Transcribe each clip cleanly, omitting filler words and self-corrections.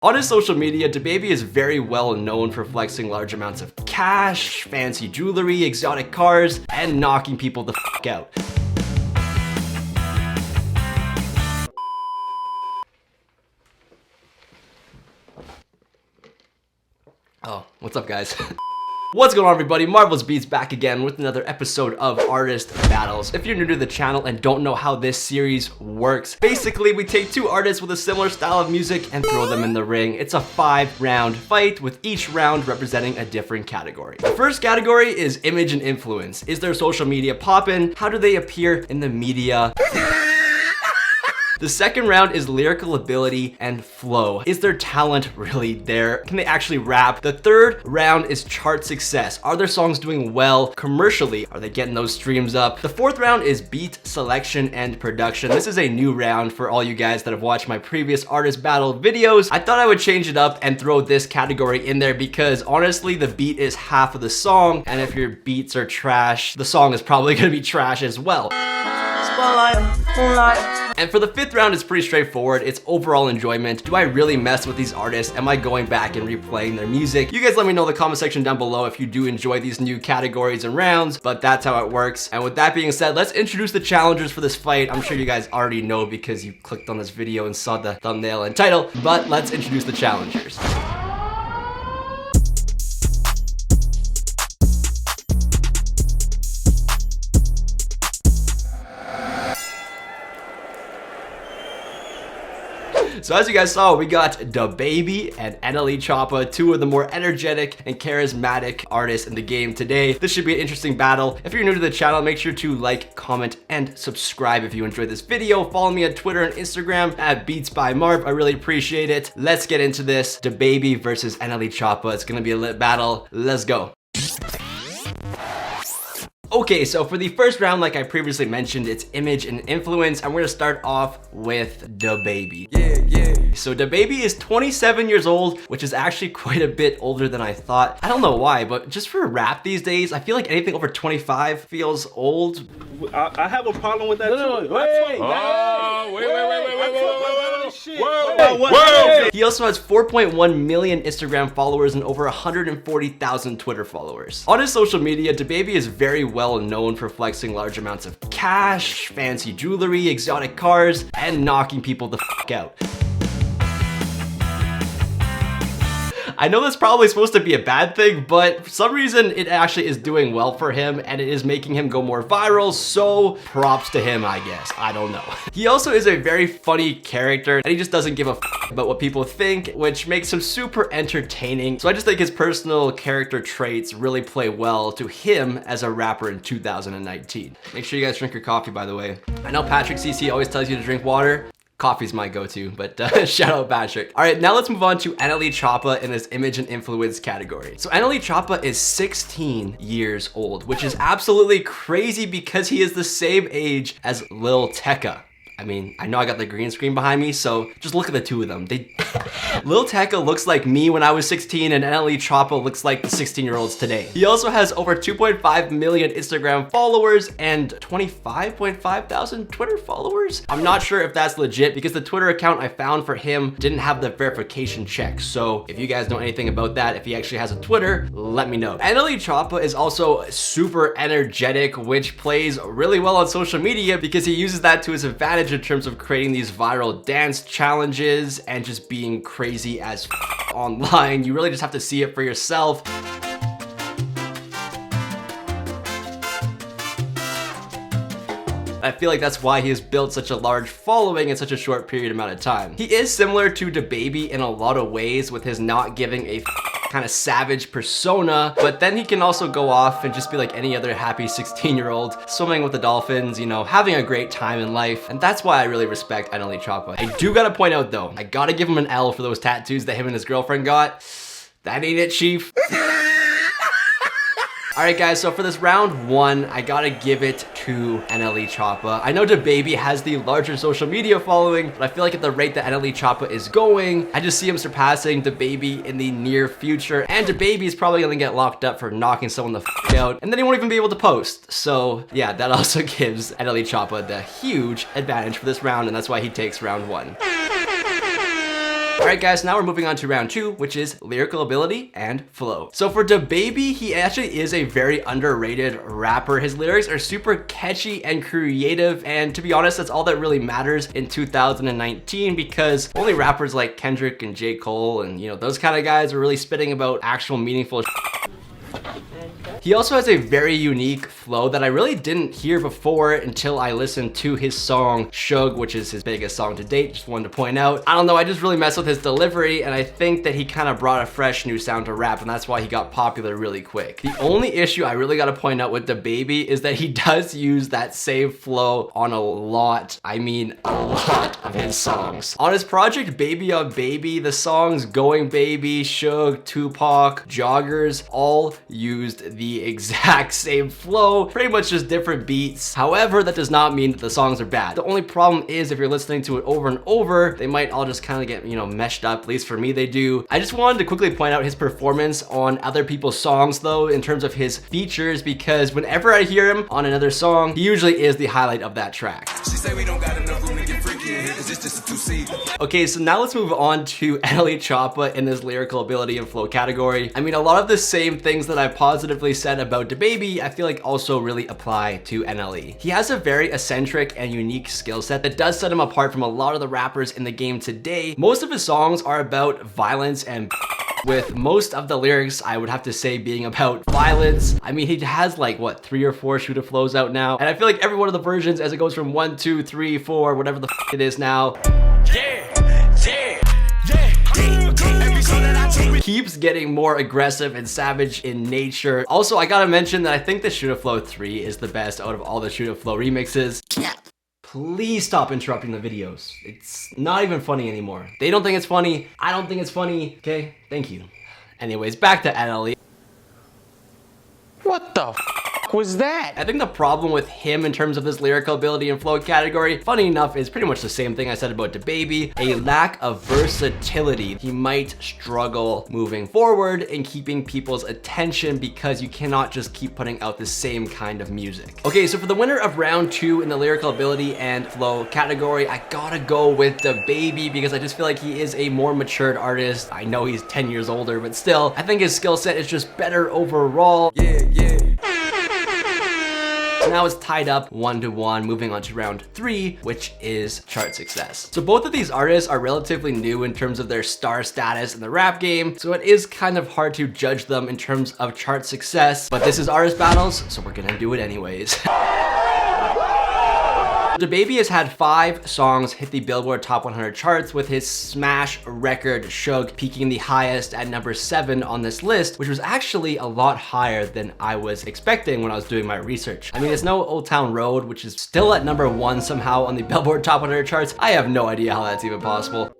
On his social media, DaBaby is very well known for flexing large amounts of cash, fancy jewelry, exotic cars, and knocking people the f out. Oh, what's up guys? What's going on everybody? Marvelous Beats back again with another episode of Artist Battles. If you're new to the channel and don't know how this series works, basically we take two artists with a similar style of music and throw them in the ring. It's a 5-round fight with each round representing a different category. The first category is image and influence. Is their social media poppin'? How do they appear in the media? The second round is lyrical ability and flow. Is their talent really there? Can they actually rap? The third round is chart success. Are their songs doing well commercially? Are they getting those streams up? The fourth round is beat selection and production. This is a new round for all you guys that have watched my previous artist battle videos. I thought I would change it up and throw this category in there because honestly, the beat is half of the song, and if your beats are trash, the song is probably gonna be trash as well. And for the fifth round, it's pretty straightforward. It's overall enjoyment. Do I really mess with these artists? Am I going back and replaying their music? You guys let me know in the comment section down below if you do enjoy these new categories and rounds, but that's how it works. And with that being said, let's introduce the challengers for this fight. I'm sure you guys already know because you clicked on this video and saw the thumbnail and title, but let's introduce the challengers. So as you guys saw, we got DaBaby and NLE Choppa, two of the more energetic and charismatic artists in the game today. This should be an interesting battle. If you're new to the channel, make sure to like, comment, and subscribe if you enjoyed this video. Follow me on Twitter and Instagram at BeatsByMarv. I really appreciate it. Let's get into this. DaBaby versus NLE Choppa. It's gonna be a lit battle. Let's go. Okay, so for the first round, like I previously mentioned, it's image and influence, and we're gonna start off with DaBaby. Yeah. So DaBaby is 27 years old, which is actually quite a bit older than I thought. I don't know why, but just for rap these days, I feel like anything over 25 feels old. I have a problem with that too. Wait. He also has 4.1 million Instagram followers and over 140,000 Twitter followers. On his social media, DaBaby is very well known for flexing large amounts of cash, fancy jewelry, exotic cars, and knocking people the f out. I know that's probably supposed to be a bad thing, but for some reason it actually is doing well for him and it is making him go more viral, so props to him, I guess. I don't know. He also is a very funny character and he just doesn't give a f about what people think, which makes him super entertaining. So I just think his personal character traits really play well to him as a rapper in 2019. Make sure you guys drink your coffee, by the way. I know Patrick CC always tells you to drink water. Coffee's my go-to, but shout out Patrick. All right, now let's move on to NLE Choppa in this image and influence category. So NLE Choppa is 16 years old, which is absolutely crazy because he is the same age as Lil Tecca. I mean, I know I got the green screen behind me, so just look at the two of them. Lil Tecca looks like me when I was 16 and NLE Choppa looks like the 16-year-olds today. He also has over 2.5 million Instagram followers and 25.5 thousand Twitter followers. I'm not sure if that's legit because the Twitter account I found for him didn't have the verification check. So if you guys know anything about that, if he actually has a Twitter, let me know. NLE Choppa is also super energetic, which plays really well on social media because he uses that to his advantage in terms of creating these viral dance challenges and just being crazy as online. You really just have to see it for yourself. I feel like that's why he has built such a large following in such a short period amount of time. He is similar to DaBaby in a lot of ways with his not giving a kind of savage persona, but then he can also go off and just be like any other happy 16-year-old, swimming with the dolphins, you know, having a great time in life. And that's why I really respect NLE Choppa. I do gotta point out though, I gotta give him an L for those tattoos that him and his girlfriend got. That ain't it, chief. Alright guys, so for this round one, I gotta give it to NLE Choppa. I know DaBaby has the larger social media following, but I feel like at the rate that NLE Choppa is going, I just see him surpassing DaBaby in the near future. And DaBaby is probably gonna get locked up for knocking someone the f out, and then he won't even be able to post. So yeah, that also gives NLE Choppa the huge advantage for this round, and that's why he takes round one. Alright guys, now we're moving on to round 2, which is lyrical ability and flow. So for DaBaby, he actually is a very underrated rapper. His lyrics are super catchy and creative, and to be honest, that's all that really matters in 2019 because only rappers like Kendrick and J. Cole and those kind of guys are really spitting about actual meaningful He also has a very unique flow that I really didn't hear before until I listened to his song Suge, which is his biggest song to date. Just wanted to point out. I don't know, I just really messed with his delivery, and I think that he kind of brought a fresh new sound to rap, and that's why he got popular really quick. The only issue I really gotta point out with DaBaby is that he does use that same flow on a lot, I mean a lot of his songs. On his project Baby on Baby, the songs Going Baby, Suge, Tupac, Joggers all used the exact same flow, pretty much just different beats. However, that does not mean that the songs are bad. The only problem is if you're listening to it over and over, they might all just kind of get, meshed up. At least for me, they do. I just wanted to quickly point out his performance on other people's songs though, in terms of his features, because whenever I hear him on another song, he usually is the highlight of that track. She say we don't got enough room to get freaky in here, 'cause it's just a 2-seat. Okay, so now let's move on to NLE Choppa in this lyrical ability and flow category. I mean, a lot of the same things that I positively said about DaBaby, I feel like also really apply to NLE. He has a very eccentric and unique skill set that does set him apart from a lot of the rappers in the game today. Most of his songs are about violence and with most of the lyrics, I would have to say, being about violence. I mean, he has like, what, 3 or 4 Shoota flows out now. And I feel like every one of the versions, as it goes from 1, 2, 3, 4, whatever the it is now, keeps getting more aggressive and savage in nature. Also, I gotta mention that I think the Shoota Flow 3 is the best out of all the Shoota Flow remixes. Please stop interrupting the videos. It's not even funny anymore. They don't think it's funny. I don't think it's funny. Okay, thank you. Anyways, back to NLE. What the was that? I think the problem with him in terms of this lyrical ability and flow category, funny enough, is pretty much the same thing I said about DaBaby, a lack of versatility. He might struggle moving forward in keeping people's attention because you cannot just keep putting out the same kind of music. Okay, so for the winner of round 2 in the lyrical ability and flow category, I gotta go with DaBaby because I just feel like he is a more matured artist. I know he's 10 years older, but still, I think his skill set is just better overall. Yeah. Now it's tied up 1-1, moving on to round 3, which is chart success. So both of these artists are relatively new in terms of their star status in the rap game, so it is kind of hard to judge them in terms of chart success, but this is artist battles, so we're gonna do it anyways. DaBaby has had 5 songs hit the Billboard Top 100 charts, with his smash record Suge peaking the highest at number 7 on this list, which was actually a lot higher than I was expecting when I was doing my research. I mean, it's no Old Town Road, which is still at number 1 somehow on the Billboard Top 100 charts. I have no idea how that's even possible.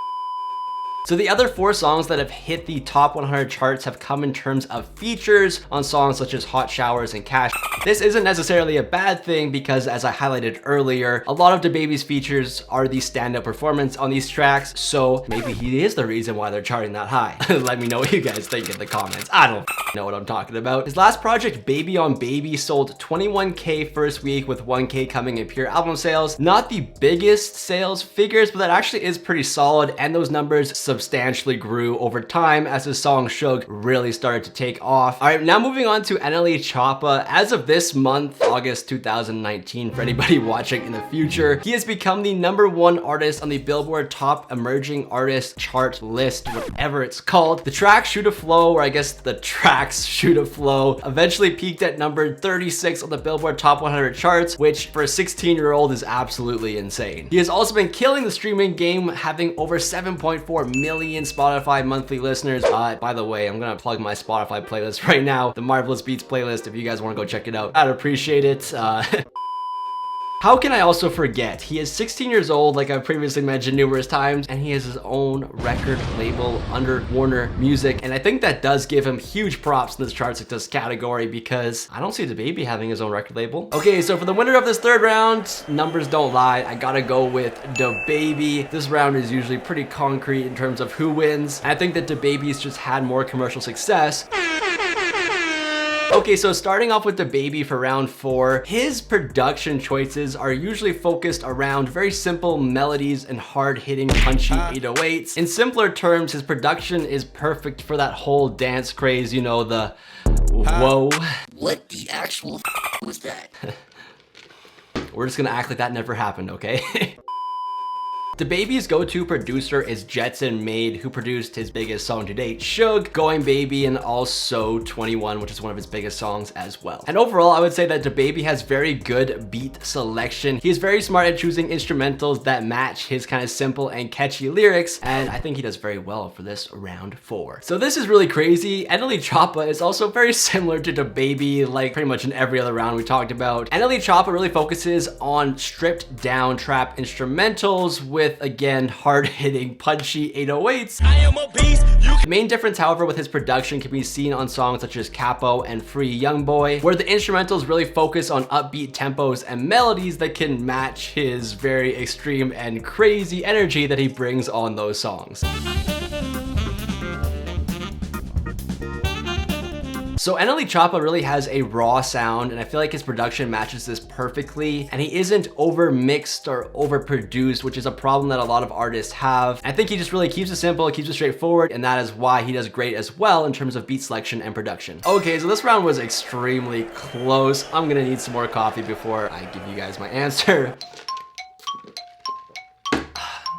So the other 4 songs that have hit the top 100 charts have come in terms of features on songs such as Hot Showers and Cash. This isn't necessarily a bad thing because, as I highlighted earlier, a lot of DaBaby's features are the standout performance on these tracks, so maybe he is the reason why they're charting that high. Let me know what you guys think in the comments. I don't know what I'm talking about. His last project, Baby on Baby, sold 21K first week, with 1K coming in pure album sales. Not the biggest sales figures, but that actually is pretty solid, and those numbers substantially grew over time as his song Suge really started to take off. All right, now moving on to NLE Choppa. As of this month, August 2019, for anybody watching in the future, he has become the #1 artist on the Billboard Top Emerging Artist chart list, whatever it's called. The track Shoota Flow, or I guess the tracks Shoota Flow, eventually peaked at number 36 on the Billboard Top 100 charts, which for a 16-year-old is absolutely insane. He has also been killing the streaming game, having over 7.4 million Spotify monthly listeners. By the way, I'm gonna plug my Spotify playlist right now, the Marvelous Beats playlist, if you guys want to go check it out. I'd appreciate it. How can I also forget? He is 16 years old, like I've previously mentioned numerous times, and he has his own record label under Warner Music, and I think that does give him huge props in this chart success category because I don't see DaBaby having his own record label. Okay, so for the winner of this 3rd round, numbers don't lie, I gotta go with DaBaby. This round is usually pretty concrete in terms of who wins. I think that DaBaby's just had more commercial success. Okay, so starting off with DaBaby for round 4, his production choices are usually focused around very simple melodies and hard-hitting punchy 808s. In simpler terms, his production is perfect for that whole dance craze, you know, the whoa. What the actual was that? We're just gonna act like that never happened, okay? DaBaby's go-to producer is Jetson Maid, who produced his biggest song to date, Suge, Going Baby, and also 21, which is one of his biggest songs as well. And overall, I would say that DaBaby has very good beat selection. He's very smart at choosing instrumentals that match his kind of simple and catchy lyrics, and I think he does very well for this round 4. So this is really crazy. NLE Choppa is also very similar to DaBaby, like pretty much in every other round we talked about. NLE Choppa really focuses on stripped down trap instrumentals with, again, hard-hitting punchy 808s. I am a beast. The main difference, however, with his production can be seen on songs such as Capo and Free Youngboy, where the instrumentals really focus on upbeat tempos and melodies that can match his very extreme and crazy energy that he brings on those songs. So NLE Choppa really has a raw sound, and I feel like his production matches this perfectly, and he isn't over mixed or overproduced, which is a problem that a lot of artists have. I think he just really keeps it simple, keeps it straightforward, and that is why he does great as well in terms of beat selection and production. Okay, so this round was extremely close. I'm gonna need some more coffee before I give you guys my answer.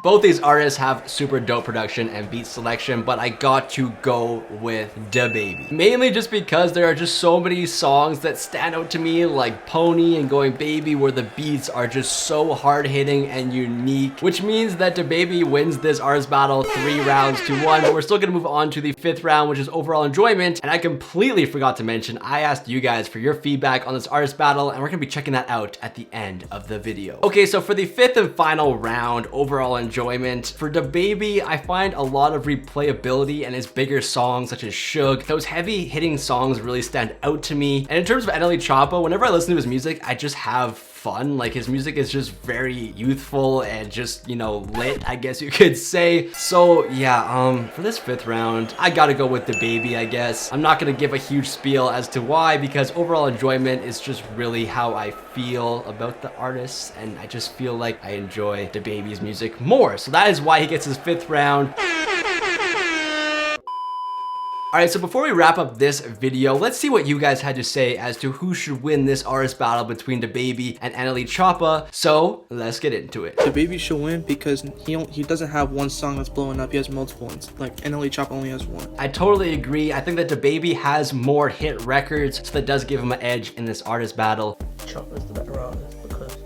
Both these artists have super dope production and beat selection, but I got to go with DaBaby. Mainly just because there are just so many songs that stand out to me, like Pony and Going Baby, where the beats are just so hard-hitting and unique, which means that DaBaby wins this artist battle 3 rounds to 1, but we're still gonna move on to the 5th round, which is overall enjoyment. And I completely forgot to mention, I asked you guys for your feedback on this artist battle, and we're gonna be checking that out at the end of the video. Okay, so for the 5th and final round, overall enjoyment, for DaBaby, I find a lot of replayability in his bigger songs such as Suge. Those heavy hitting songs really stand out to me. And in terms of NLE Choppa, whenever I listen to his music, I just have fun. Like, his music is just very youthful and just, you know, lit, I guess you could say. So yeah, for this 5th round, I gotta go with DaBaby, I guess. I'm not gonna give a huge spiel as to why, because overall enjoyment is just really how I feel about the artist, and I just feel like I enjoy DaBaby's music more. So that is why he gets his 5th round. Alright, so before we wrap up this video, let's see what you guys had to say as to who should win this artist battle between DaBaby and NLE Choppa. So let's get into it. DaBaby should win because he doesn't have one song that's blowing up. He has multiple ones. Like NLE Choppa only has one. I totally agree. I think that DaBaby has more hit records, so that does give him an edge in this artist battle. Choppa's the better artist because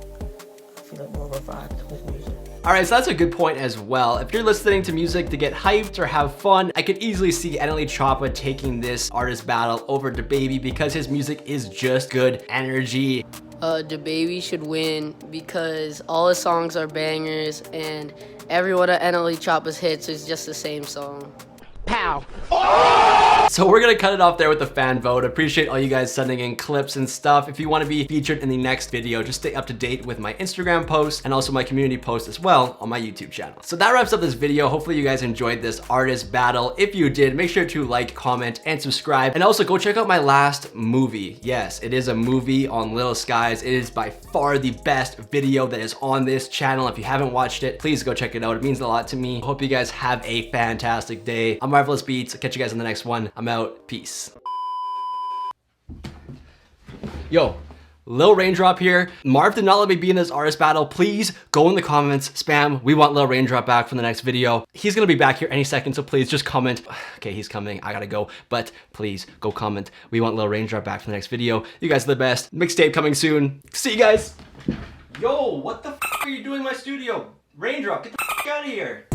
I feel like more of a vibe to his music. Alright, so that's a good point as well. If you're listening to music to get hyped or have fun, I could easily see NLE Choppa taking this artist battle over DaBaby because his music is just good energy. DaBaby should win because all his songs are bangers and every one of NLE Choppa's hits is just the same song. Pow! So we're gonna cut it off there with the fan vote. Appreciate all you guys sending in clips and stuff. If you want to be featured in the next video, just stay up to date with my Instagram posts and also my community post as well on my YouTube channel. So that wraps up this video. Hopefully you guys enjoyed this artist battle. If you did, make sure to like, comment, and subscribe. And also go check out my last movie. Yes, it is a movie on Little Skies. It is by far the best video that is on this channel. If you haven't watched it, please go check it out. It means a lot to me. Hope you guys have a fantastic day. I'm Marvelous Beats. I'll catch you guys in the next one. I'm out. Peace. Yo, Lil Raindrop here. Marv did not let me be in this artist battle. Please go in the comments, spam, we want Lil Raindrop back for the next video. He's gonna be back here any second, so please just comment. Okay, he's coming, I gotta go, but please go comment. We want Lil Raindrop back for the next video. You guys are the best. Mixtape coming soon. See you guys. Yo, what the f are you doing in my studio? Raindrop, get the f out of here.